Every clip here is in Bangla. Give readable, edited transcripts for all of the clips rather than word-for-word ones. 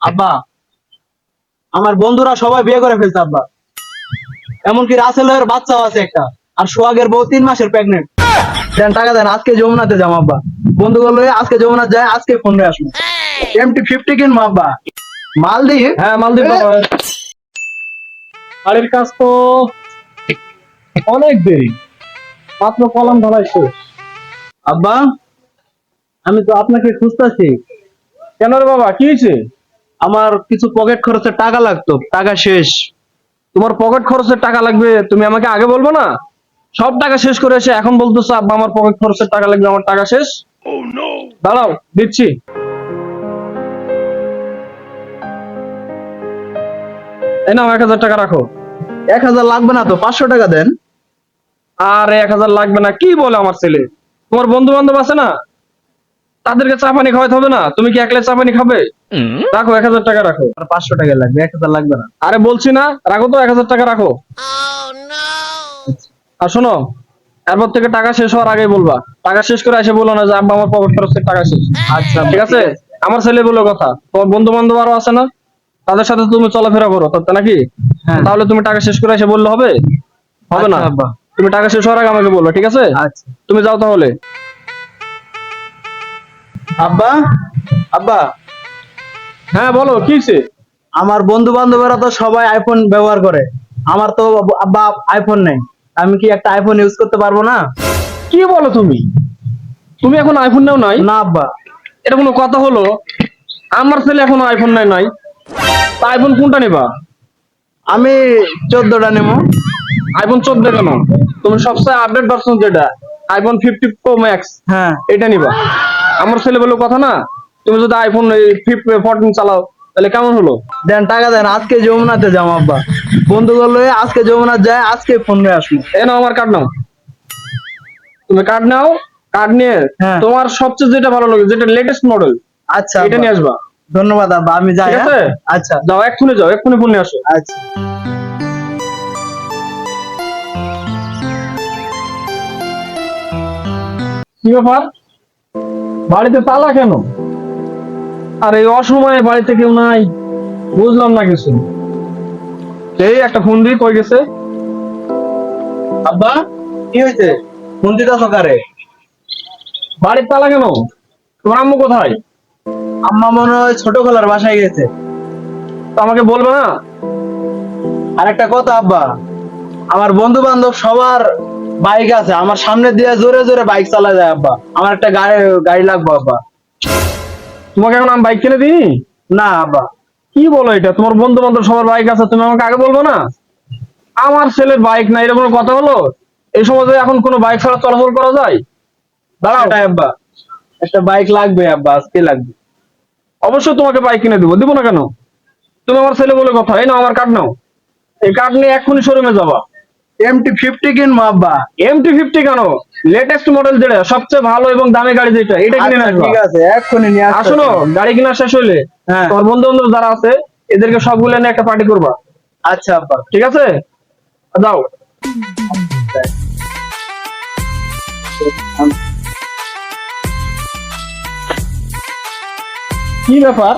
আব্বা, আমার বন্ধুরা সবাই বিয়ে করে ফেলছে আব্বা। এমনকি রাসেলের বাচ্চাও আছে একটা। আর সোহাগের বউ 3 মাসের প্রেগনেন্ট। দেন টাকা দেন, আজকে যমুনাতে যাবো আব্বা। বন্ধু বললো আজকে যমুনা যায়, আজকে ফোন দিয়ে আসবো। MT-50 কিনবো আব্বা। মালদ্বীপ। হ্যাঁ, মালদ্বীপ যাবো। বাড়ির কাজ তো অনেক দেরি, মাত্র কলম ঢালাই শেষ। আব্বা, আমি তো আপনাকে খুঁজতেছি। কেন রে বাবা, কি হয়েছে? আমার কিছু পকেট খরচের টাকা লাগতো, টাকা শেষ। তোমার পকেট খরচের টাকা লাগবে, তুমি আমাকে আগে বলবো না? সব টাকা শেষ করে এসে এখন বলতেছো আব্বা আমার পকেট খরচের টাকা লাগবে, আমার টাকা শেষ। দাঁড়াও, দিচ্ছি। এই নাও, 1000 টাকা রাখো। 1000 লাগবে না তো, 500 টাকা দেন। আর 1000 লাগবে না? কি বলে আমার ছেলে? তোমার বন্ধু বান্ধব আছে না, তাদেরকে চা পানি খাওয়াতে হবে না? তুমি কি একলা চা পানি খাবে? রাখো, 1000 টাকা রাখো। আর 500 টাকা লাগবে, 1000 লাগবে না। আরে বলছি না, রাখো তো, 1000 টাকা রাখো। আর শোনো, এরপর থেকে টাকা শেষ হওয়ার আগেই বলবা। টাকা শেষ করে এসে বলো না যে আব্বা আমার পকেট খরচের টাকা শেষ। আচ্ছা ঠিক আছে? আমার ছেলে বলে কথা। তোমার বন্ধু বান্ধব আরো আছে না, তাদের সাথে তুমি চলাফেরা করো, তাতে নাকি? হ্যাঁ। তাহলে তুমি টাকা শেষ করে এসে বললে হবে? হবে না। আচ্ছা আব্বা। তুমি টাকা শেষ হওয়ার আগে আমাকে বলবে, ঠিক আছে? আচ্ছা তুমি যাও তাহলে। আব্বা। আব্বা, হ্যাঁ বলো, কি হয়েছে? আমার বন্ধু বান্ধবেরা তো সবাই আইফোন ব্যবহার করে। আমার তো আব্বা আইফোন নেই। আমি কি একটা আইফোন ইউজ করতে পারবো না? কি বলো তুমি? তুমি এখন আইফোন নাও নাই? না আব্বা। এটা কোনো কথা হলো? আমার ছেলে এখনো আইফোন নেয় নাই, তা আইফোন কোনটা নেবা? আমি 14টা নেবো। আইফোন 14 কেন? তুমি সবচেয়ে আপডেট ভার্সন যেটা, আইফোন 50 Pro Max, হ্যাঁ। এটা নিবা। আমার ছেলে বলে কথা না। তুমি যদি আইফোন 14 চালাও তাহলে কেমন হলো? দেন টাকা দেন, আজকে যমুনাতে যাবো আব্বা। বন্ধু বললো আজকে যমুনা যায়, আজকে ফোন নিয়ে আসবো। এ নাও, আমার কার্ড নাও। তুমি কার্ড নাও, কার্ড নিয়ে হ্যাঁ। তোমার সবচেয়ে যেটা ভালো লাগে, যেটা লেটেস্ট মডেল, আচ্ছা এটা আব্বা। নিয়ে আসবা। ধন্যবাদ আব্বা, আমি যাই। ঠিক আছে? হ্যাঁ? আচ্ছা যাও, এক্ষুনি যাও, এক্ষুনি ফোন নিয়ে আসো। আচ্ছা। কি ব্যাপার, বাড়িতে তালা কেন? আর এই অসময়ে বাড়িতে কেউ নাই, বুঝলাম না কিছু। এই একটা ফোন দিই, কই গেছে? আব্বা, কি হয়েছে? ফোন দিতে সকারে? বাড়ির তালা কেন? তোমার আম্মু কোথায়? আম্মা মনে হয় ছোট খালার বাসায় গেছে। তো আমাকে বলবে না? আর একটা কথা আব্বা, আমার বন্ধু বান্ধব সবার বাইক আছে, আমার সামনে দিয়ে জোরে জোরে বাইক চালা যায় আব্বা। আমার একটা গাড়ি গাড়ি লাগবে আব্বা। তোমাকে এখন আমি বাইক কিনে দিই? না আব্বা। কি বলো এটা? তোমার বন্ধু বান্ধব সবার বাইক আছে, তুমি আমাকে আগে বলবো না? আমার ছেলের বাইক নাই, এটা কোনো কথা হলো? এই সমাজে এখন কোনো বাইক ছাড়া চলাচল করা যায়? দাঁড়াও, সেটাই আব্বা, একটা বাইক লাগবে আব্বা, আজকে লাগবে। অবশ্যই তোমাকে বাইক কিনে দিব, দিব না কেন? তুমি আমার ছেলে বলে কথা। এই নাও আমার কার্ড নাও, এই কার্ড নিয়ে এক্ষুনি শোরুমে যাবা। MT-50 কিনবো আব্বা। MT-50 কেন? লেটেস্ট মডেল যেটা, সবচেয়ে ভালো এবং দামি গাড়ি যেটা, এটা কিনে আচ্ছা, নেবা। ঠিক আছে, এক্ষুনি নিয়ে আসছি। আসো, গাড়ি কিনা শেষ হইলে হ্যাঁ। তোমার বন্ধু বান্ধব যারা আছে এদেরকে সবগুলো নিয়ে একটা পার্টি করবা। আচ্ছা আব্বা। ঠিক আছে? যাও। কি ব্যাপার,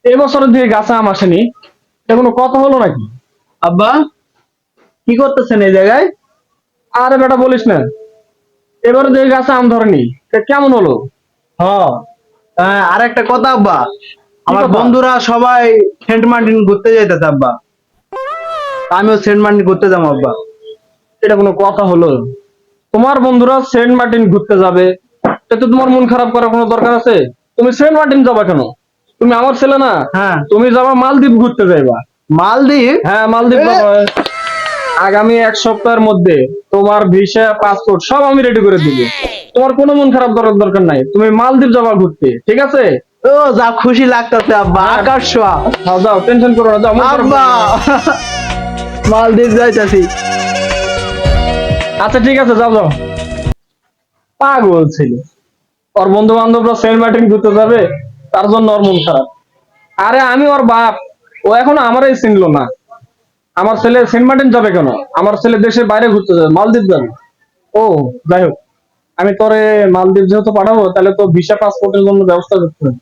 এবছরের দিকে গাছে আম আসেনি, এটা কোনো কথা হলো নাকি? আব্বা, কি করতেছেন এই জায়গায়? আরে বেটা বলিস না, এবারে দিকে গাছে আম ধরেনি, তা কেমন হলো? হ। আর একটা কথা আব্বা, আমার কথা? বন্ধুরা সবাই সেন্ট মার্টিন ঘুরতে যাইতেছে আব্বা। আমিও সেন্ট মার্টিন ঘুরতে যাবো আব্বা। এটা কোনো কথা হলো? তোমার বন্ধুরা সেন্ট মার্টিন ঘুরতে যাবে, তাতে তোমার মন খারাপ করার কোনো দরকার আছে? তুমি সেন্ট মার্টিন যাবা কেন? তুমি আমার ছেলে না? হ্যাঁ। তুমি যাবা মালদ্বীপ ঘুরতে যাইবা। মালদ্বীপ? হ্যাঁ, মালদ্বীপ যাবা। আগামী 1 সপ্তাহের মধ্যে তোমার ভিসা পাসপোর্ট সব আমি রেডি করে দিব। তোমার কোনো মন খারাপ করার দরকার নাই, তুমি মালদ্বীপ যাবা ঘুরতে, ঠিক আছে? ও, যা খুশি লাগতেছে আব্বা, আকাশ ছোঁয়া। যাও যাও, টেনশন করো না, যাও, মন খারাপ করো আব্বা, না। মালদ্বীপ যাইতাছি। আচ্ছা ঠিক আছে, যাও যাও। পাগল ছিল, ওর বন্ধু বান্ধবরা সেন্ট মার্টিন ঘুরতে যাবে, তার জন্য ওর মন খারাপ। আরে আমি ওর বাপ, ও এখনো আমারই চিনলো না। আমার ছেলে সেন্ট মার্টিন যাবে কেন? আমার ছেলে দেশের বাইরে ঘুরতে যাবে, মালদ্বীপ যাবে। ও, যাই হোক, আমি তোরে মালদ্বীপ যেহেতু পাঠাবো, তাহলে তো ভিসা পাসপোর্টের জন্য ব্যবস্থা করতে হবে।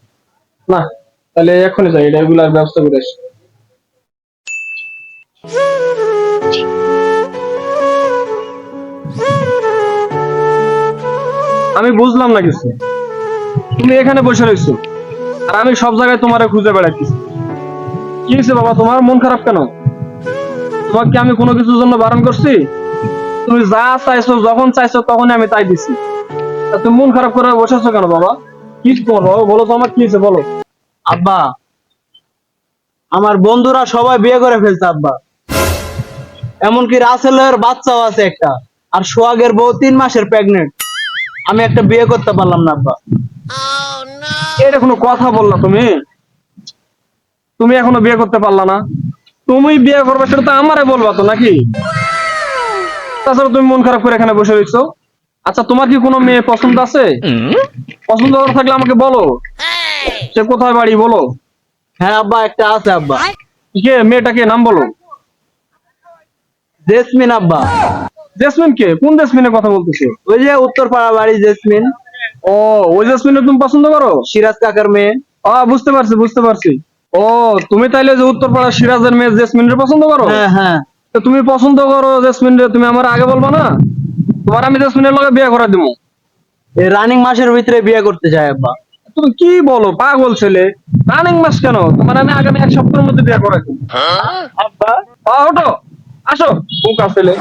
না, তাহলে এখনই যাই, এগুলার ব্যবস্থা করে আসি। আমি বুঝলাম না কিছু, তুমি এখানে বসে রয়েছো আর আমি সব জায়গায় তোমারে খুঁজে বেড়াচ্ছি। কি হয়েছে বাবা, তোমার মন খারাপ কেন? তোমাকে আমি কোনো কিছুর জন্য বারণ করছি? তুমি যা চাইছো যখন চাইছো তখনই আমি তাই দিছি। তা তুমি মন খারাপ করে বসেছো কেন বাবা? কি করো বলো তো, আমার কি হয়েছে বলো। আব্বা, আমার বন্ধুরা সবাই বিয়ে করে ফেলছে আব্বা। এমনকি রাসেলের বাচ্চাও আছে একটা, আর সোহাগের বউ 3 মাসের প্রেগনেন্ট। আমি একটা বিয়ে করতে পারলাম না আব্বা। এটা কোনো কথা বললা তুমি? তুমি এখনো বিয়ে করতে পারলা না? তুমি বিয়ে করবে সেটা তো আমারে বলবা তো নাকি? তাছাড়া তুমি মন খারাপ করে এখানে বসে রয়েছো। আচ্ছা, তোমার কি কোনো মেয়ে পছন্দ আছে? পছন্দ করে থাকলে আমাকে বলো, সে কোথায় বাড়ি বলো। হ্যাঁ আব্বা, একটা আছে আব্বা। কে মেয়েটাকে নাম বলো। জেসমিন আব্বা। জেসমিন কে? কোন জেসমিনের কথা বলতেছো? ওই যে উত্তরপাড়া বাড়ি জেসমিন, ও, ওই জেসমিনের তুমি পছন্দ করো? সিরাজ কাকার মেয়ে। বুঝতে পারছি বুঝতে পারছি। ও, তুমি তাইলে যে উত্তরপাড়া সিরাজের মেয়ে জেসমিনের পছন্দ করো? হ্যাঁ হ্যাঁ। তো তুমি পছন্দ করো জেসমিনের, তুমি আমার আগে বলবা না? তোমার আমি জেসমিনের লগে বিয়ে করে দিবো। এই রানিং মাসের ভিতরে বিয়ে করতে চাই আব্বা। তুমি কি বলো পাগল ছেলে? রানিং মাস কেন? তোমার আমি আগামী 1 সপ্তাহের মধ্যে বিয়ে করে দিবো। আব্বা, ওঠো, আসো বোকা ছেলে।